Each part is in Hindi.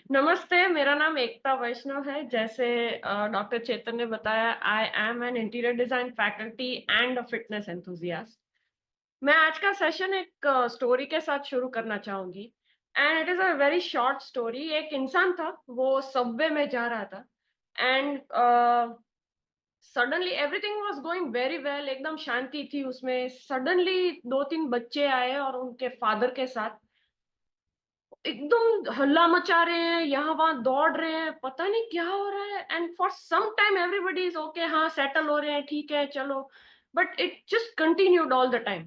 नमस्ते, मेरा नाम एकता वैष्णव है। जैसे डॉक्टर चेतन ने बताया, I am an interior design faculty and a fitness enthusiast. मैं आज का सेशन एक स्टोरी के साथ शुरू करना चाहूँगी and it is a very short story. एक इंसान था, वो सबवे में जा रहा था and suddenly everything was going very well, एकदम शांति थी उसमें। सडनली 2-3 बच्चे आए और उनके फादर के साथ एकदम हल्ला मचा रहे हैं, यहाँ-वहाँ दौड़ रहे हैं, पता नहीं क्या हो रहा है and for some time everybody is okay, हाँ, सेटल हो रहे हैं, ठीक है, चलो। But it just continued all the time.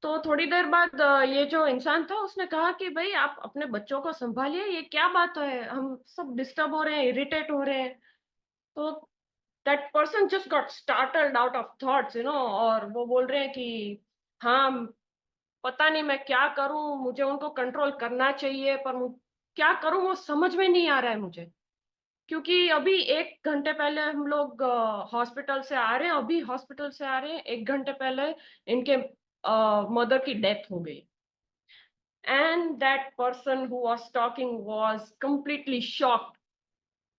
तो थोड़ी देर बाद ये जो इंसान था उसने कहा कि भई आप अपने बच्चों को सँभालिए, ये क्या बात है? हम सब डिस्टर्ब हो रहे हैं, इरिटेट हो रहे हैं। तो that person just got startled out of thoughts, और वो बोल रहे हैं कि हाँ, पता नहीं मैं क्या करूँ? मुझे उनको कंट्रोल करना चाहिए, पर मु क्या करूँ वो समझ में नहीं आ रहा है मुझे। क्योंकि अभी 1 घंटे पहले हम लोग हॉस्पिटल से आ रहे हैं, अभी हॉस्पिटल से आ रहे हैं, 1 घंटे पहले इनके मदर की डेथ हो गई। And that person who was talking was completely shocked.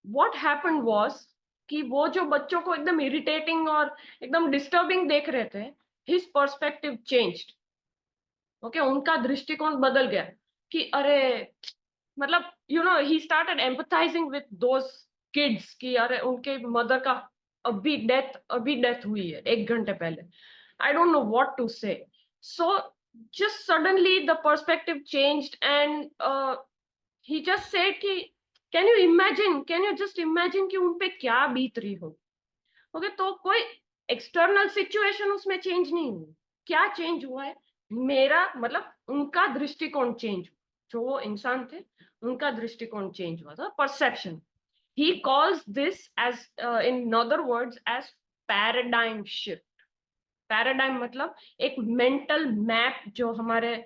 What happened was कि वो जो बच्चों को एकदम इरिटेटिंग और एकदम डिस्टर्बिंग देख रहे थे, हिज पर्सपेक्टिव चेंज्ड। ओके, उनका दृष्टिकोण बदल गया कि अरे, मतलब he started empathising with those kids कि अरे उनके मदर का अभी डेथ हुई है 1 घंटे पहले। I don't know what to say. So just suddenly the perspective changed and he just said कि कैन यू जस्ट इमेजिन कि उन पे क्या बीत रही हो। ओके, तो कोई एक्सटर्नल सिचुएशन उसमें चेंज नहीं हुई। क्या चेंज हुआ है? मेरा मतलब उनका दृष्टिकोण चेंज, जो वो इंसान थे, उनका दृष्टिकोण चेंज हुआ था, perception. He calls this as in other words as paradigm shift. Paradigm मतलब एक मेंटल मैप जो हमारे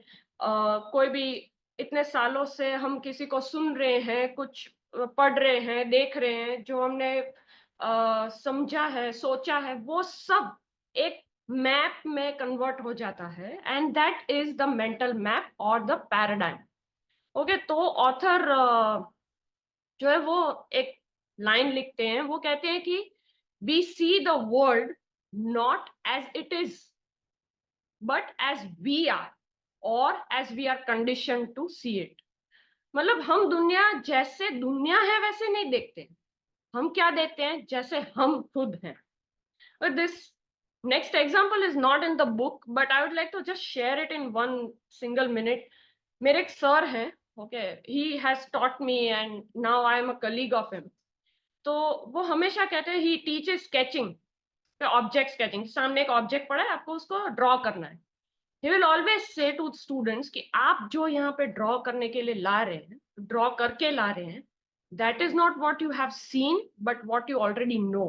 कोई भी इतने सालों से हम किसी को सुन रहे हैं, कुछ पढ़ रहे हैं, देख रहे हैं, जो हमने समझा है, सोचा है, वो सब एक मैप में कन्वर्ट हो जाता है and that is the mental map और द पैराडाइम। ओके, तो ऑथर जो है वो एक लाइन लिखते हैं, वो कहते हैं कि we see the world not as it is but as we are और as we are conditioned to see it. मतलब हम दुनिया जैसे दुनिया है वैसे नहीं देखते। हम क्या देखते हैं? जैसे हम खुद हैं। This next example is not in the book, but I would like to just share it in one single minute. मेरे एक सर हैं, okay, he has taught me and now I am a colleague of him. तो वो हमेशा कहते हैं he teaches sketching, object sketching. सामने एक ऑब्जेक्ट पड़ा है, आपको उसको ड्रॉ करना है। He will always say to students कि आप जो यहाँ पे ड्रॉ करने के लिए ला रहे हैं, ड्रॉ करके ला रहे हैं, that is not what you have seen, but what you already know.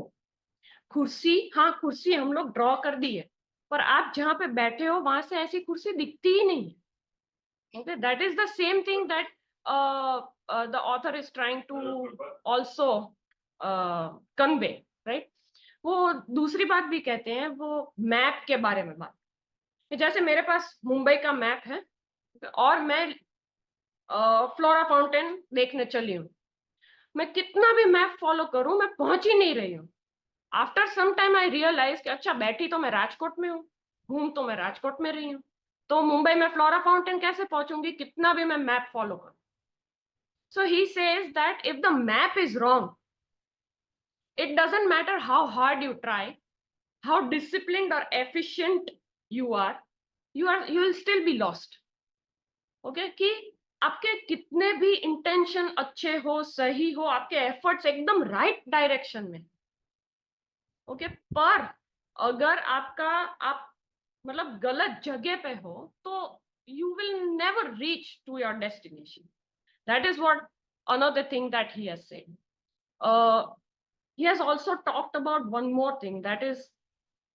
कुर्सी, हाँ, कुर्सी हम लोग ड्रॉ कर दी है, पर आप जहाँ पे बैठे हो वहां से ऐसी कुर्सी दिखती ही नहीं है। Okay, that is the same thing that the author is trying to also convey, right. वो दूसरी बात भी कहते हैं, वो मैप के बारे में बात। जैसे मेरे पास मुंबई का मैप है और मैं फ्लोरा फाउंटेन देखने चली हूँ। मैं कितना भी मैप फॉलो करूं, मैं पहुंच ही नहीं रही हूँ। After some time I realise कि अच्छा, बैठी तो मैं राजकोट में हूँ, घूम तो मैं राजकोट में रही हूँ, तो मुंबई में फ्लोरा फाउंटेन कैसे पहुंचूंगी, कितना भी मैं मैप फॉलो करूँ। So he says that if the map is wrong, it doesn't matter how hard you try, how disciplined और efficient you will still be lost. Okay, कि आपके कितने भी इंटेंशन अच्छे हो, सही हो, आपके एफर्ट्स एकदम राइट डायरेक्शन में, ओके, पर अगर आपका आप मतलब गलत जगह पे हो, तो you will never reach to your destination. That is what another thing that he has said. He has also talked about one more thing, that is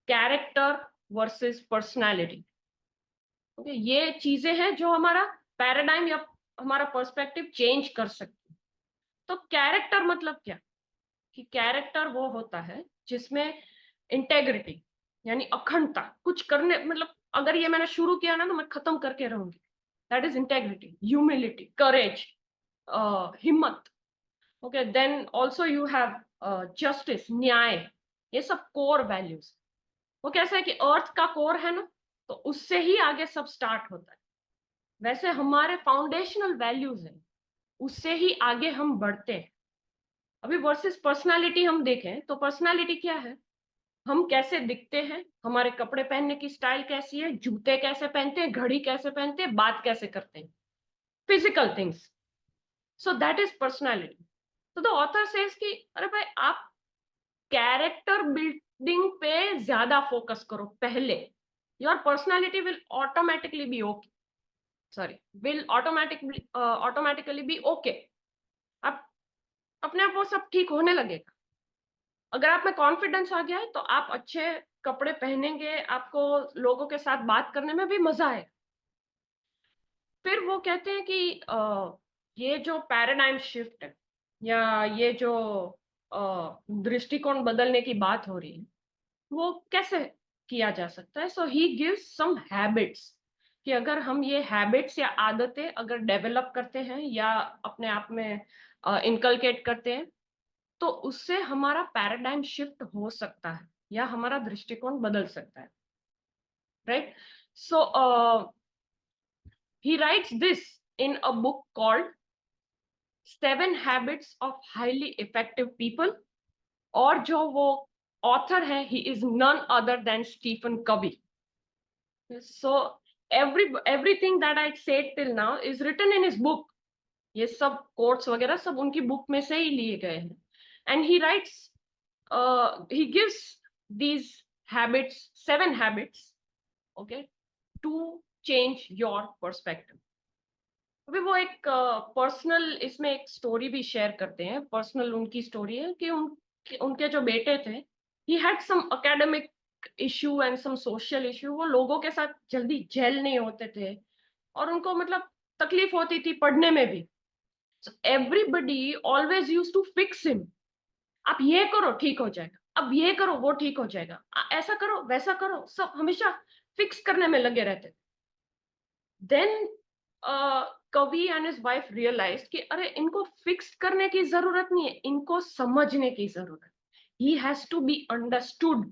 character versus personality. Okay, ये चीजें हैं जो हमारा पैराडाइम या हमारा पर्सपेक्टिव चेंज कर सकती है। तो कैरेक्टर मतलब क्या? कि कैरेक्टर वो होता है जिसमें इंटेग्रिटी, यानी अखंडता, कुछ करने, मतलब अगर ये मैंने शुरू किया ना तो मैं खत्म करके रहूंगी। That is integrity, humility, courage, हिम्मत। Okay, then also you have justice, न्याय, ये सब कोर वैल्यूज। वो कैसा है कि अर्थ का कोर है ना, तो उससे ही आगे सब स्टार्ट होता है। वैसे हमारे फाउंडेशनल वैल्यूज हैं, उससे ही आगे हम बढ़ते हैं। अभी वर्सेस पर्सनालिटी हम देखें तो पर्सनालिटी क्या है, हम कैसे दिखते हैं, हमारे कपड़े पहनने की स्टाइल कैसी है, जूते कैसे पहनते हैं, घड़ी कैसे पहनते हैं, बात कैसे करते हैं, physical things. So that is personality. तो द ऑथर सेज कि अरे भाई, आप कैरेक्टर बिल्डिंग पे ज्यादा फोकस करो पहले। Your personality will automatically be okay, sorry, will automatically be okay. आप अपने आप वो सब ठीक होने लगेगा। अगर आप में कॉन्फिडेंस आ गया है तो आप अच्छे कपड़े पहनेंगे, आपको लोगों के साथ बात करने में भी मजा आएगा। फिर वो कहते हैं कि ये जो पैराडाइम शिफ्ट है, या ये जो दृष्टिकोण बदलने की बात हो रही है, वो कैसे किया जा सकता है। सो ही गिव्स सम हैबिट्स, कि अगर हम ये हैबिट्स या आदतें अगर डेवलप करते हैं या अपने आप में इनकलकेट करते हैं, तो उससे हमारा पैराडाइम शिफ्ट हो सकता है या हमारा दृष्टिकोण बदल सकता है, right. So he writes this in a book called Seven Habits of Highly Effective People, और जो वो ऑथर है, he is none other than Stephen Covey. So everything that I said till now is written in his book. ये सब कोट्स वगैरह सब उनकी बुक में से ही लिए गए हैं। And he rights, he gives these habits, 7 habits, okay, to change your perspective. अभी वो एक पर्सनल इसमें एक स्टोरी भी शेयर करते हैं। पर्सनल उनकी स्टोरी है कि उनके जो बेटे थे, he had some academic issue and some social issue. वो लोगों के साथ जल्दी जेल नहीं होते थे, और उनको मतलब तकलीफ होती थी पढ़ने में भी। So everybody always use to fix him. आप ये करो ठीक हो जाएगा, अब ये करो वो ठीक हो जाएगा, ऐसा करो वैसा करो, सब हमेशा फिक्स करने में लगे रहते थे। देन कवि एंड हिज वाइफ रियलाइज्ड कि अरे, इनको फिक्स करने की जरूरत नहीं है, इनको समझने की जरूरत है। He has to be understood.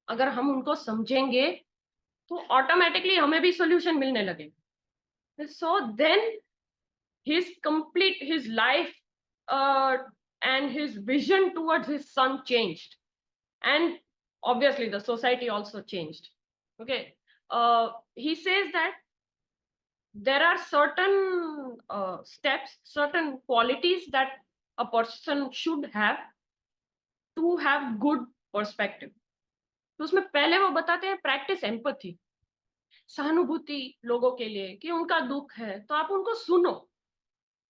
अगर हम उनको समझेंगे तो ऑटोमेटिकली हमें भी सोल्यूशन मिलने लगेगा। So then his complete his life and his vision towards his son changed, and obviously the society also changed. Okay, he says that there are certain steps, certain qualities that a person should have to have good perspective. तो उसमें पहले वो बताते हैं प्रैक्टिस एम्पथी, सहानुभूति लोगों के लिए, कि उनका दुख है तो आप उनको सुनो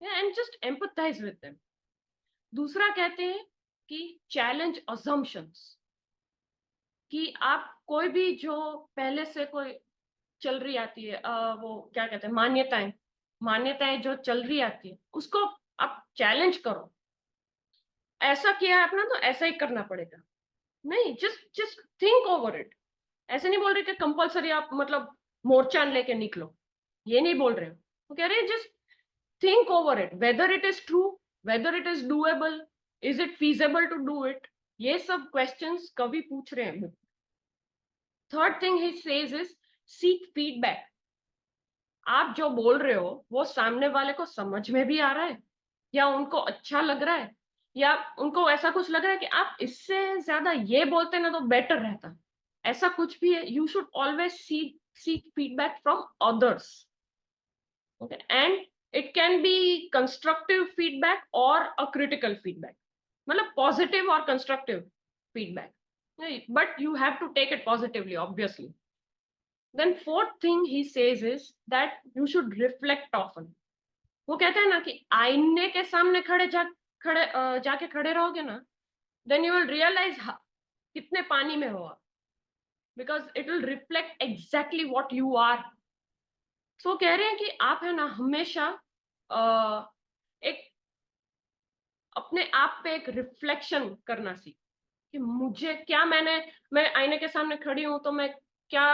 and just empathise with them. दूसरा कहते हैं कि चैलेंज अजम्पशंस, कि आप कोई भी जो पहले से कोई चल रही आती है, वो क्या कहते हैं, मान्यताएं, मान्यताएं जो चल रही आती है उसको आप चैलेंज करो। ऐसा किया है आपने तो ऐसा ही करना पड़ेगा, नहीं, just just think over it. ऐसे नहीं बोल रहे कि कंपलसरी आप मतलब मोर्चा लेके निकलो, ये नहीं बोल रहे हो। वो कह रहे हैं just think over it, whether it is true, whether it is doable, is it feasible to do it, ये सब questions कवि पूछ रहे हैं। Third thing he says is seek feedback। आप जो बोल रहे हो वो सामने वाले को समझ में भी आ रहा है, या उनको अच्छा लग रहा है, या उनको ऐसा कुछ लग रहा है कि आप इससे ज्यादा ये बोलते ना तो बेटर रहता, ऐसा कुछ भी है। You should always seek feedback from others. Okay, and it can be constructive feedback or a critical feedback, मतलब positive or constructive feedback, right? But you have to take it positively, obviously. Then fourth thing he says is that you should reflect often. वो कहते हैं ना कि आईने के सामने जाके खड़े रहोगे ना, then you will realize कितने पानी में हो आप, because it will reflect exactly what you are. So कह रहे हैं कि आप है ना हमेशा एक अपने आप पे एक रिफ्लेक्शन करना सीख, कि मुझे क्या, मैं आईने के सामने खड़ी हूं तो मैं क्या,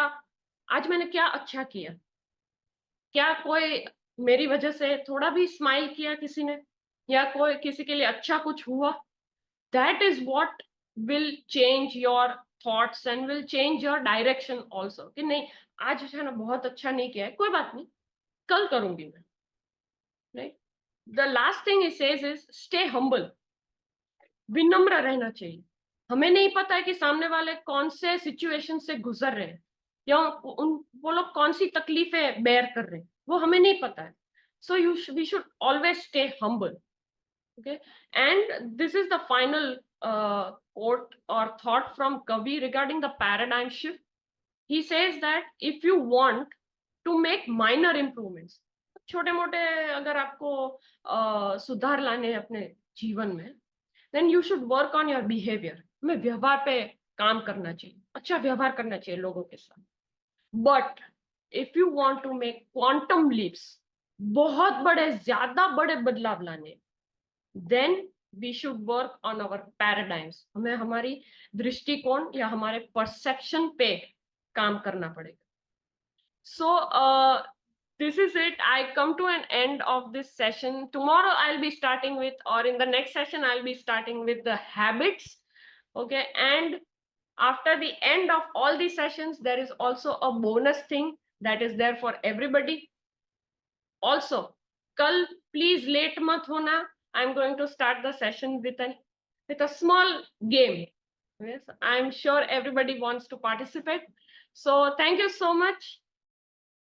आज मैंने क्या अच्छा किया, क्या कोई मेरी वजह से थोड़ा भी स्माइल किया किसी ने, या कोई किसी के लिए अच्छा कुछ हुआ, that is what will change your thoughts and will change your direction also, कि नहीं आज है ना बहुत अच्छा नहीं किया है, कोई बात नहीं, कल करूंगी मैं, right. The last thing he says is stay humble. विनम्र रहना चाहिए. हमें नहीं पता है कि सामने वाले कौन से सिचुएशन से गुजर रहे हैं, या वो लोग कौन सी तकलीफें बेयर कर रहे हैं, वो हमें नहीं पता है. So we should always stay humble. Okay, and this is the final quote or thought from Kavi regarding the paradigm shift. He says that if you want to make minor improvements, छोटे मोटे अगर आपको सुधार लाने हैं अपने जीवन में, then you should work on your behavior. हमें व्यवहार पे काम करना चाहिए, अच्छा व्यवहार करना चाहिए लोगों के साथ. But if you want to make quantum leaps, बहुत बड़े ज्यादा बड़े बदलाव लाने, then we should work on our paradigms. हमें हमारी दृष्टिकोण या हमारे परसेप्शन पे काम करना पड़ेगा. So this is it. I come to an end of this session. Tomorrow I'll be starting with, or in the next session I'll be starting with the habits. Okay, and after the end of all these sessions there is also a bonus thing that is there for everybody. Also, kal please late mat hona. I'm going to start the session with a small game. Yes, I'm sure everybody wants to participate. So thank you so much.